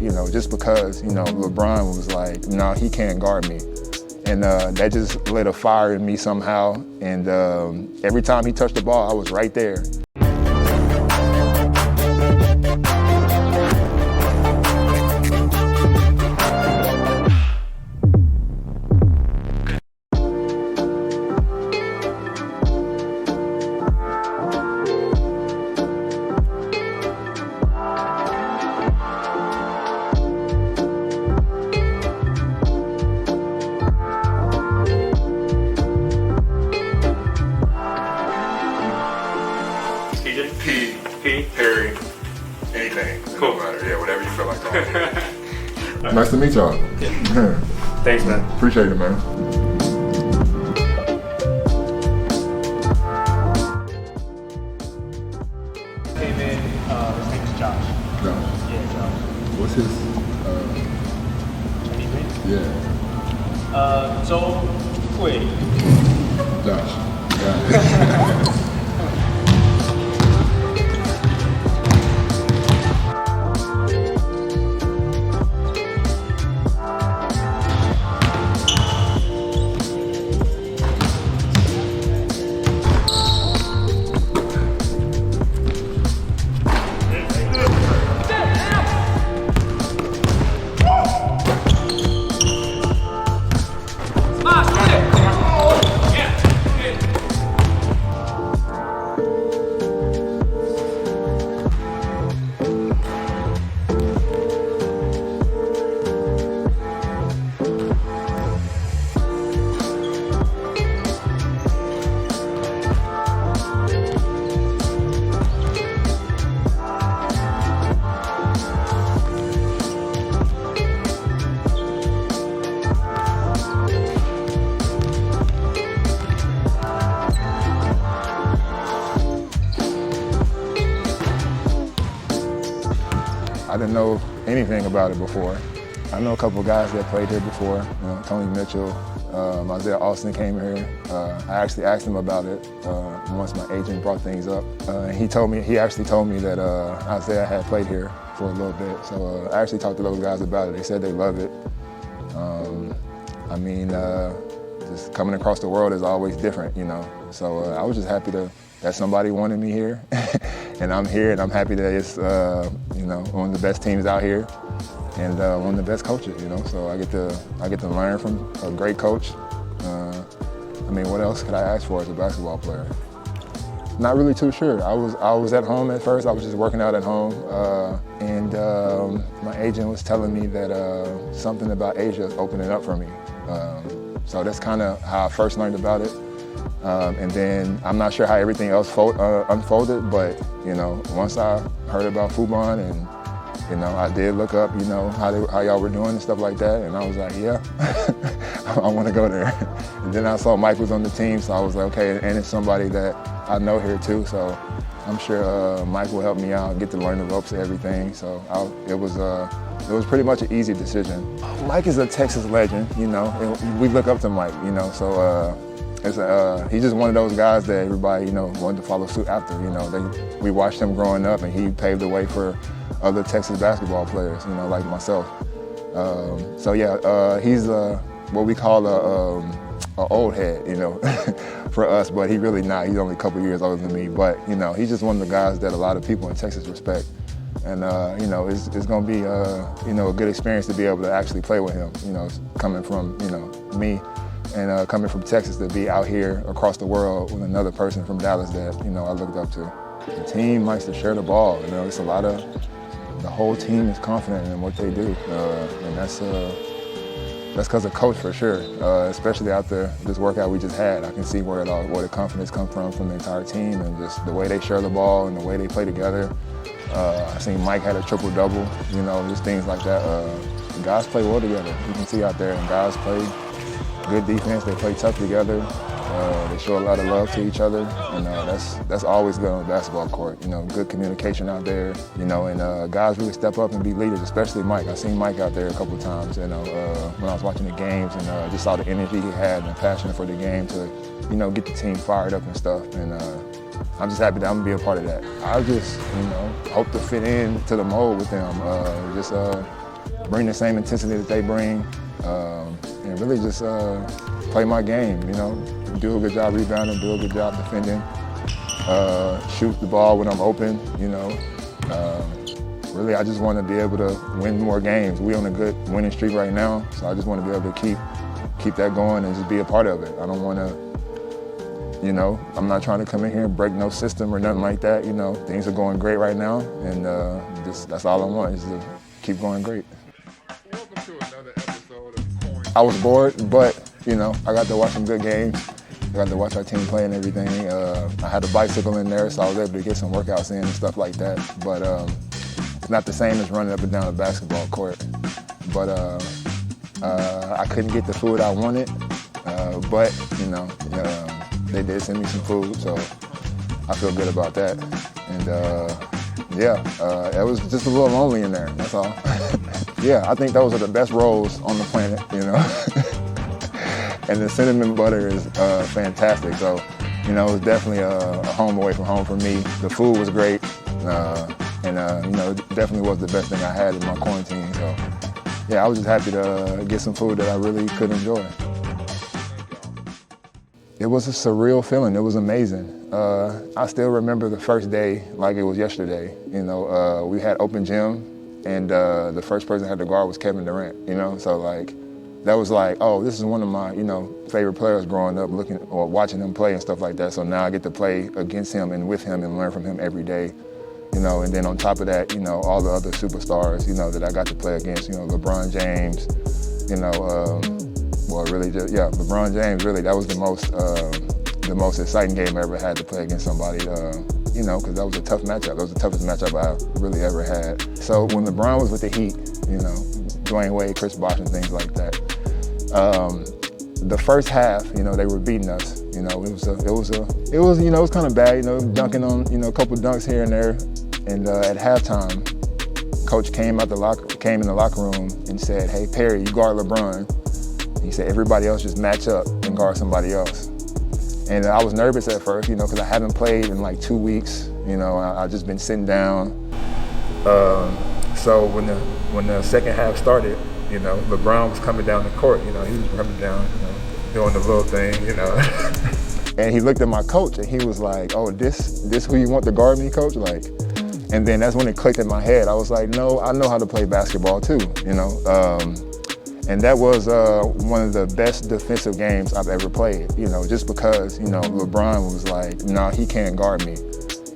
just because, LeBron was like, no, he can't guard me. And that just lit a fire in me somehow. And every time he touched the ball, I was right there. P, Harry, anything. Cool. No matter. Yeah, whatever you feel like calling. Nice to meet y'all. Yeah. Thanks, man. Appreciate it, man. Hey, man. His name is Josh. Josh. Yeah, Josh. What's his Chinese name? Yeah. Joe Hui. Josh. Got it. I didn't know anything about it before. I know a couple of guys that played here before. Tony Mitchell, Isaiah Austin came here. I actually asked him about it once my agent brought things up. He actually told me that Isaiah had played here for a little bit. So I actually talked to those guys about it. They said they love it. Just coming across the world is always different, So I was just happy that somebody wanted me here. And I'm here, and I'm happy that it's one of the best teams out here, and one of the best coaches. So I get to learn from a great coach. What else could I ask for as a basketball player? Not really too sure. I was at home at first. I was just working out at home, and my agent was telling me that something about Asia is opening up for me. So that's kind of how I first learned about it. And then I'm not sure how everything else unfolded, but once I heard about Fubon, and I did look up, how y'all were doing and stuff like that, and I was like, yeah, I want to go there. And then I saw Mike was on the team, so I was like, okay, and it's somebody that I know here too, so I'm sure Mike will help me out, get to learn the ropes and everything. So it was pretty much an easy decision. Mike is a Texas legend, and we look up to Mike, so. He's just one of those guys that everybody, wanted to follow suit after. We watched him growing up, and he paved the way for other Texas basketball players, like myself. He's what we call a old head, for us, but he really not. He's only a couple years older than me, but he's just one of the guys that a lot of people in Texas respect. And it's going to be a good experience to be able to actually play with him. Coming from me. And coming from Texas to be out here across the world with another person from Dallas that, I looked up to. The team likes to share the ball. It's the whole team is confident in what they do. And that's because of coach for sure, especially after this workout we just had. I can see where the confidence comes from the entire team, and just the way they share the ball and the way they play together. I seen Mike had a triple-double, just things like that. The guys play well together. You can see out there, and guys play good defense. They play tough together. They show a lot of love to each other, and that's always good on the basketball court. Good communication out there. And guys really step up and be leaders, especially Mike. I seen Mike out there a couple of times. When I was watching the games, and just saw the energy he had and the passion for the game to, get the team fired up and stuff. And I'm just happy that I'm gonna be a part of that. I just, hope to fit in to the mold with them. bring the same intensity that they bring, and really just play my game, you know, do a good job rebounding, do a good job defending, shoot the ball when I'm open, you know. Really, I just want to be able to win more games. We're on a good winning streak right now, so I just want to be able to keep that going and just be a part of it. I don't want to, you know, I'm not trying to come in here and break no system or nothing like that. You know, things are going great right now, and that's all I want is to keep going great. Welcome to another episode of Coin. I was bored, but, you know, I got to watch some good games. I got to watch our team play and everything. I had a bicycle in there, so I was able to get some workouts in and stuff like that. But it's not the same as running up and down a basketball court. But I couldn't get the food I wanted. But, you know, they did send me some food, so I feel good about that. And it was just a little lonely in there, that's all. Yeah, I think those are the best rolls on the planet, you know. And the cinnamon butter is fantastic. So, you know, it was definitely a home away from home for me. The food was great, and you know, it definitely was the best thing I had in my quarantine. So, yeah, I was just happy to get some food that I really could enjoy. It was a surreal feeling. It was amazing. I still remember the first day like it was yesterday. You know, we had open gym, and the first person I had to guard was Kevin Durant. You know, so like. That was like, oh, this is one of my, you know, favorite players growing up, looking or watching him play and stuff like that. So now I get to play against him and with him and learn from him every day, you know. And then on top of that, you know, all the other superstars, you know, that I got to play against, you know, LeBron James, you know, well, really just, yeah, LeBron James, really, that was the most exciting game I ever had to play against somebody, you know, because that was a tough matchup. That was the toughest matchup I really ever had. So when LeBron was with the Heat, you know, Dwayne Wade, Chris Bosh, and things like that. The first half, you know, they were beating us. You know, it was, you know, it was kind of bad. You know, dunking on, you know, a couple dunks here and there. And at halftime, Coach came in the locker room and said, "Hey Perry, you guard LeBron." He said, "Everybody else just match up and guard somebody else." And I was nervous at first, you know, because I haven't played in like 2 weeks. You know, I just been sitting down. So when the second half started, you know, LeBron was coming down the court. You know, he was coming down, you know, doing the little thing, you know. And he looked at my coach and he was like, "Oh, this who you want to guard me, coach?" Like, and then that's when it clicked in my head. I was like, "No, I know how to play basketball too," you know. And that was one of the best defensive games I've ever played, you know, just because, you know, LeBron was like, "Nah, he can't guard me."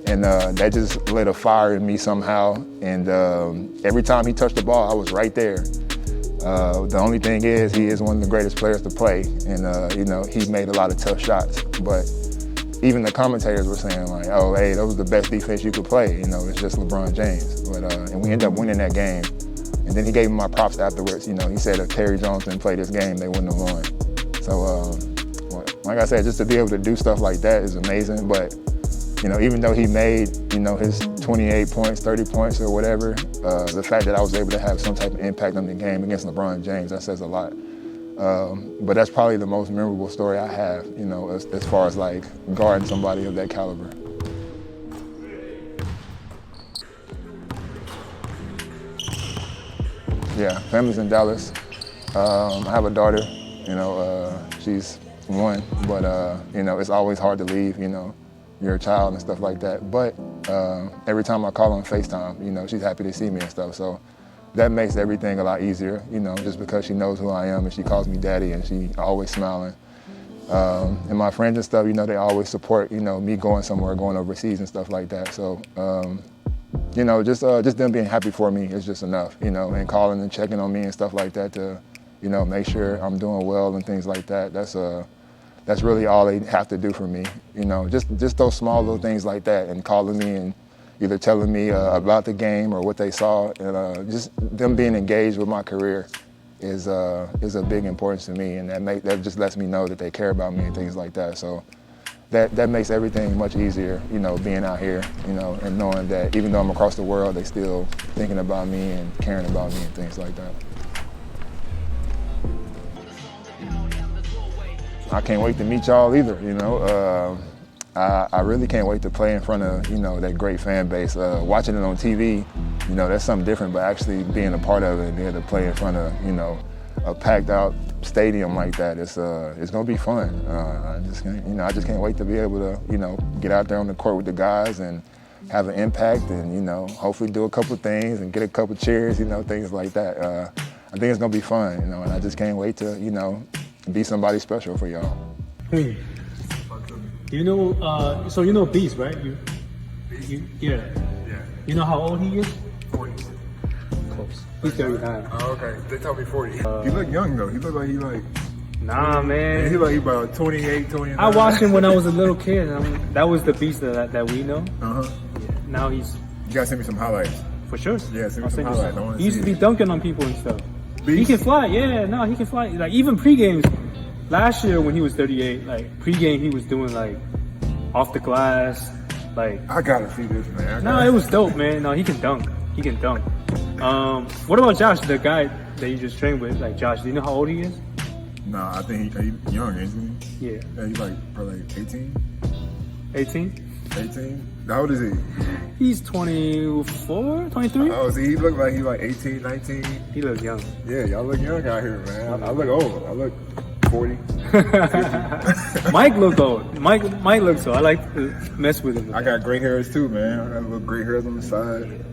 And that just lit a fire in me somehow. And every time he touched the ball, I was right there. The only thing is, he is one of the greatest players to play. And, you know, he made a lot of tough shots. But even the commentators were saying, like, "Oh, hey, that was the best defense you could play. You know, it's just LeBron James." But, and we ended up winning that game. And then he gave me my props afterwards. You know, he said if Terry Jones didn't play this game, they wouldn't have won. So, like I said, just to be able to do stuff like that is amazing. But, you know, even though he made, you know, his 28 points, 30 points or whatever, the fact that I was able to have some type of impact on the game against LeBron James, that says a lot. But that's probably the most memorable story I have, you know, as far as like guarding somebody of that caliber. Yeah, family's in Dallas. I have a daughter, you know, she's 1, but, you know, it's always hard to leave, you know, your child and stuff like that. But every time I call on FaceTime, you know, she's happy to see me and stuff. So that makes everything a lot easier, you know, just because she knows who I am and she calls me daddy and she always smiling. And my friends and stuff, you know, they always support, you know, me going somewhere, going overseas and stuff like that. So, you know, just them being happy for me is just enough, you know, and calling and checking on me and stuff like that to, you know, make sure I'm doing well and things like that. That's really all they have to do for me, you know, just those small little things like that, and calling me and either telling me about the game or what they saw, and just them being engaged with my career is a big importance to me, and that just lets me know that they care about me and things like that. So that makes everything much easier, you know, being out here, you know, and knowing that even though I'm across the world, they still thinking about me and caring about me and things like that. I can't wait to meet y'all either, you know. I really can't wait to play in front of, you know, that great fan base. Watching it on TV, you know, that's something different, but actually being a part of it and being able to play in front of, you know, a packed out stadium like that, it's gonna be fun. I just can't wait to be able to, you know, get out there on the court with the guys and have an impact and, you know, hopefully do a couple things and get a couple cheers, you know, things like that. I think it's gonna be fun, you know, and I just can't wait to, you know, be somebody special for y'all. You know, so you know Beast, right? Yeah. You know how old he is? 40. Close. He's 39. Oh, okay. They told me 40. He look young though. He look like he like. Nah, man. He like he about 28, 29. I watched him when I was a little kid. That was the Beast that we know. Uh huh. Yeah. Now he's. You gotta send me some highlights. For sure. Yeah, send me I'll some send you highlights. some. He used to be dunking on people and stuff. Beast? He can fly. Yeah, no, he can fly. Like even pre-games. Last year when he was 38, like pre-game he was doing like off the glass, like. I gotta see this, man. No, it was dope, man. No, he can dunk. He can dunk. What about Josh, the guy that you just trained with? Like Josh, do you know how old he is? Nah, I think he's young, isn't he? Yeah. Yeah, he's like probably 18. 18? 18? How old is he? He's 24, 23? Oh, see, he look like he's like 18, 19. He looks young. Yeah, y'all look young out here, man. I look old. I look 40. Mike look old. Mike looks old. I like to mess with him. I got gray hairs too, man. I got little gray hairs on the side.